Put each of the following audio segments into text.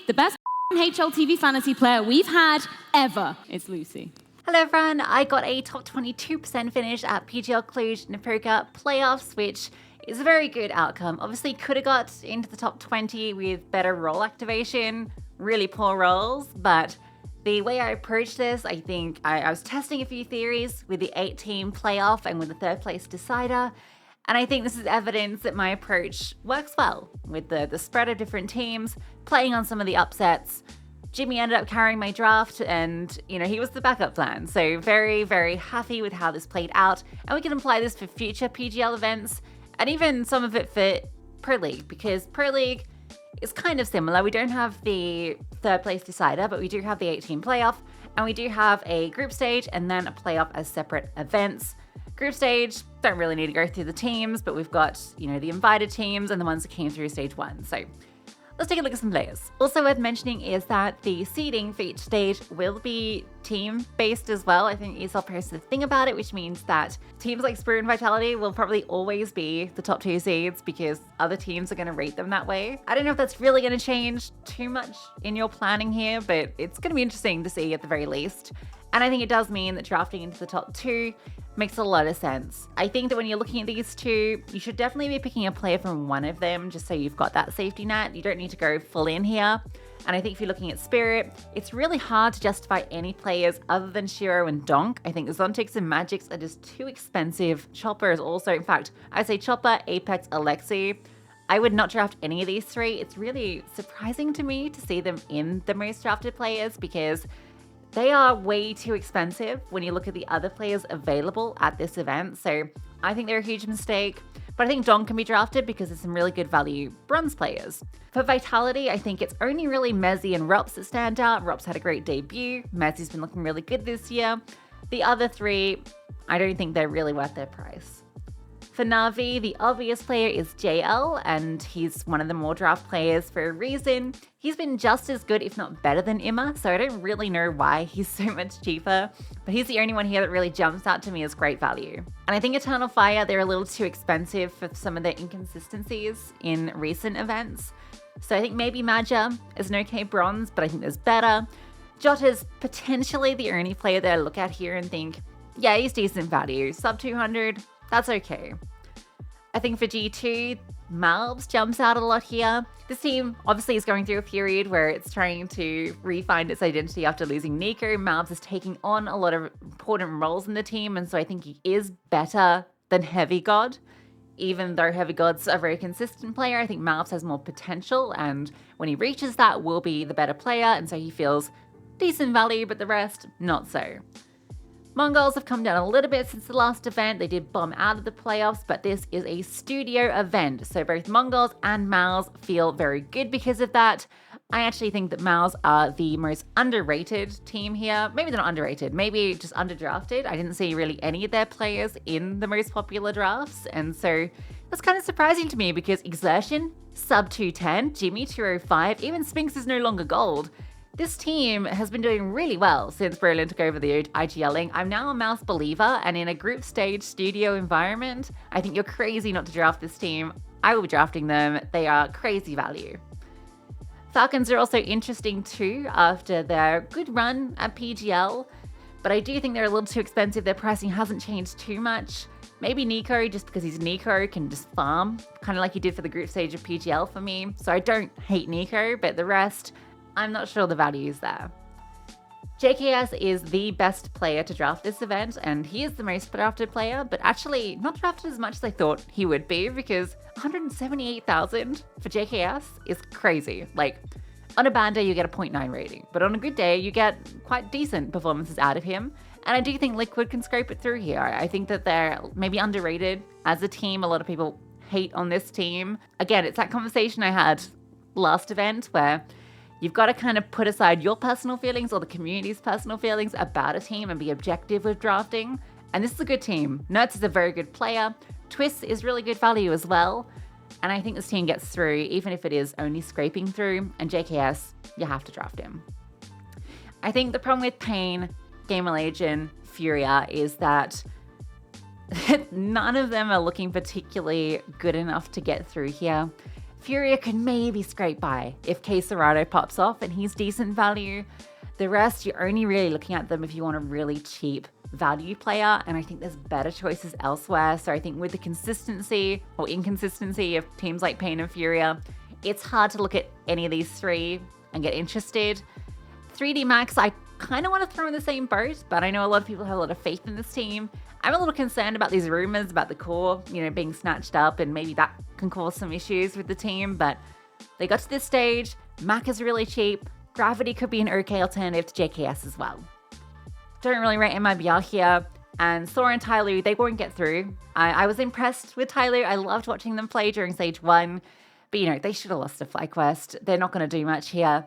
the best HLTV fantasy player we've had ever. It's Lucy. Hello everyone, I got a top 22% finish at PGL Cluj Napoca playoffs, which is a very good outcome. Obviously could have got into the top 20 with better role activation, really poor rolls, but the way I approached this, I think I was testing a few theories with the 8-team playoff and with the third place decider, and I think this is evidence that my approach works well with the spread of different teams, playing on some of the upsets. Jimmy ended up carrying my draft and, he was the backup plan. So very, very happy with how this played out. And we can apply this for future PGL events and even some of it for Pro League, because Pro League is kind of similar. We don't have the third place decider, but we do have the 8-team playoff, and we do have a group stage and then a playoff as separate events. Group stage, don't really need to go through the teams, but we've got, the invited teams and the ones that came through stage 1. So let's take a look at some players. Also worth mentioning is that the seeding for each stage will be team-based as well. I think ESL posted a thing about it, which means that teams like Spirit and Vitality will probably always be the top 2 seeds because other teams are going to rate them that way. I don't know if that's really going to change too much in your planning here, but it's going to be interesting to see at the very least. And I think it does mean that drafting into the top 2 makes a lot of sense. I think that when you're looking at these two, you should definitely be picking a player from one of them just so you've got that safety net. You don't need to go full in here. And I think if you're looking at Spirit, it's really hard to justify any players other than Shiro and Donk. I think Zontics and Magics are just too expensive. Chopper is also, in fact, I say Chopper, Apex, Alexi. I would not draft any of these 3. It's really surprising to me to see them in the most drafted players because they are way too expensive when you look at the other players available at this event. So I think they're a huge mistake. But I think Don can be drafted because there's some really good value bronze players. For Vitality, I think it's only really Mezzy and Rops that stand out. Rops had a great debut. Mezzy's been looking really good this year. The other 3, I don't think they're really worth their price. For Na'Vi, the obvious player is JL, and he's one of the more draft players for a reason. He's been just as good, if not better than Imma, so I don't really know why he's so much cheaper, but he's the only one here that really jumps out to me as great value. And I think Eternal Fire, they're a little too expensive for some of their inconsistencies in recent events. So I think maybe Maja is an okay bronze, but I think there's better. Jota's potentially the only player that I look at here and think, yeah, he's decent value. Sub 200, that's okay. I think for G2, Malbs jumps out a lot here. This team obviously is going through a period where it's trying to re-find its identity after losing Nico. Malbs is taking on a lot of important roles in the team, and so I think he is better than Heavy God. Even though Heavy God's a very consistent player, I think Malbs has more potential, and when he reaches that, will be the better player, and so he feels decent value, but the rest, not so. Mongols have come down a little bit since the last event. They did bomb out of the playoffs, but this is a studio event. So both Mongols and Maus feel very good because of that. I actually think that Maus are the most underrated team here. Maybe they're not underrated, maybe just underdrafted. I didn't see really any of their players in the most popular drafts. And so that's kind of surprising to me because Exertion, sub 210, Jimmy 205, even Sphinx is no longer gold. This team has been doing really well since Berlin took over the IGLing. I'm now a Mouse believer, and in a group stage studio environment, I think you're crazy not to draft this team. I will be drafting them. They are crazy value. Falcons are also interesting too after their good run at PGL, but I do think they're a little too expensive. Their pricing hasn't changed too much. Maybe Nico, just because he's Nico, can just farm, kind of like he did for the group stage of PGL for me. So I don't hate Nico, but the rest, I'm not sure the value is there. JKS is the best player to draft this event, and he is the most drafted player, but actually not drafted as much as I thought he would be, because 178,000 for JKS is crazy. Like, on a bad day, you get a 0.9 rating, but on a good day, you get quite decent performances out of him. And I do think Liquid can scrape it through here. I think that they're maybe underrated as a team. A lot of people hate on this team. Again, it's that conversation I had last event where you've got to kind of put aside your personal feelings or the community's personal feelings about a team and be objective with drafting. And this is a good team. Nerds is a very good player. Twist is really good value as well. And I think this team gets through, even if it is only scraping through. And JKS, you have to draft him. I think the problem with Pain, Gamer Legion, Furia is that none of them are looking particularly good enough to get through here. Furia could maybe scrape by if Quesarado pops off and he's decent value. The rest, you're only really looking at them if you want a really cheap value player, and I think there's better choices elsewhere. So I think with the consistency or inconsistency of teams like Pain and Furia, it's hard to look at any of these three and get interested. 3D Max, I kind of want to throw in the same boat, but I know a lot of people have a lot of faith in this team. I'm a little concerned about these rumors about the core, being snatched up, and maybe that can cause some issues with the team, but they got to this stage. Mac is really cheap. Gravity could be an okay alternative to JKS as well. Don't really rate MIBR here, and Sora and Tyloo, they won't get through. I was impressed with Tyloo. I loved watching them play during Stage 1, but they should have lost to FlyQuest. They're not going to do much here.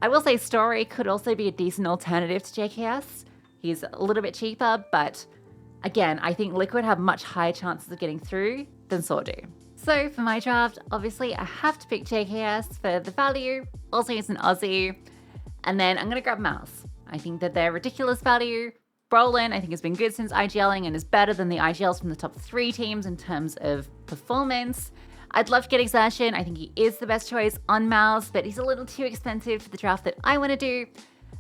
I will say Story could also be a decent alternative to JKS. He's a little bit cheaper, but again, I think Liquid have much higher chances of getting through than Saw do. So for my draft, obviously I have to pick JKS for the value. Also, it's an Aussie. And then I'm going to grab Mouse. I think that they're ridiculous value. Brolin, I think, has been good since IGLing and is better than the IGLs from the top 3 teams in terms of performance. I'd love to get Exertion. I think he is the best choice on Mouse, but he's a little too expensive for the draft that I want to do.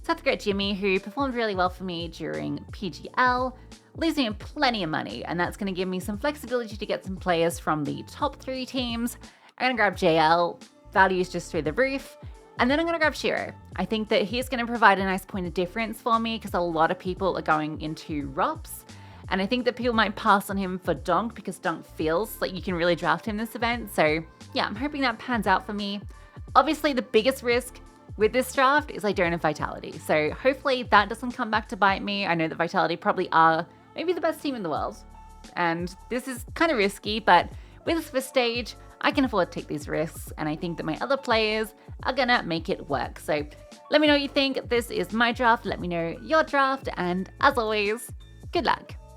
So I have to go Jimmy, who performed really well for me during PGL, leaves me in plenty of money, and that's going to give me some flexibility to get some players from the top 3 teams. I'm going to grab JL, values just through the roof, and then I'm going to grab Shiro. I think that he's going to provide a nice point of difference for me because a lot of people are going into ROPS, and I think that people might pass on him for Donk because Donk feels like you can really draft him this event. So yeah, I'm hoping that pans out for me. Obviously, the biggest risk with this draft is I don't have Vitality. So hopefully that doesn't come back to bite me. I know that Vitality probably are maybe the best team in the world. And this is kind of risky, but with this first stage, I can afford to take these risks. And I think that my other players are gonna make it work. So let me know what you think. This is my draft. Let me know your draft. And as always, good luck.